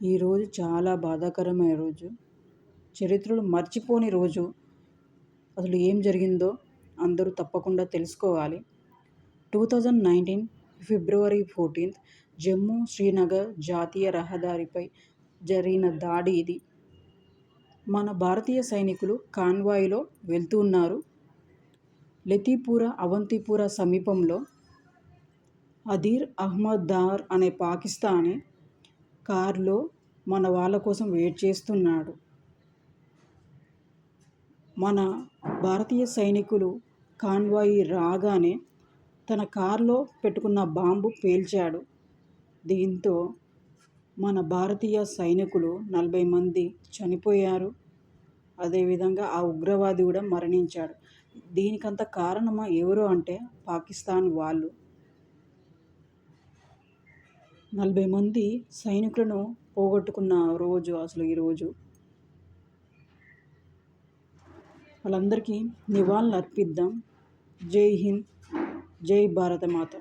ఈరోజు చాలా బాధాకరమైన రోజు. చరిత్రలో మర్చిపోని రోజు. అసలు ఏం జరిగిందో అందరూ తప్పకుండా తెలుసుకోవాలి. 2019 ఫిబ్రవరి 14 జమ్మూ శ్రీనగర్ జాతీయ రహదారిపై జరిగిన దాడి ఇది. మన భారతీయ సైనికులు కాన్వాయ్లో వెళ్తూ ఉన్నారు. లతీపూర అవంతిపుర సమీపంలో అదీర్ అహ్మద్ దార్ అనే పాకిస్తానీ కారులో మన వాళ్ళ కోసం వెయిట్ చేస్తున్నాడు. మన భారతీయ సైనికులు కాన్వాయ్ రాగానే తన కారులో పెట్టుకున్న బాంబు పేల్చాడు. దీంతో మన భారతీయ సైనికులు 40 మంది చనిపోయారు. అదేవిధంగా ఆ ఉగ్రవాది కూడా మరణించాడు. దీనికంత కారణమా ఎవరు అంటే పాకిస్తాన్ వాళ్ళు. 40 మంది సైనికులను పోగొట్టుకున్న రోజు అసలు ఈరోజు. వాళ్ళందరికీ నివాళులు అర్పిద్దాం. జై హింద్, జై భారత మాత.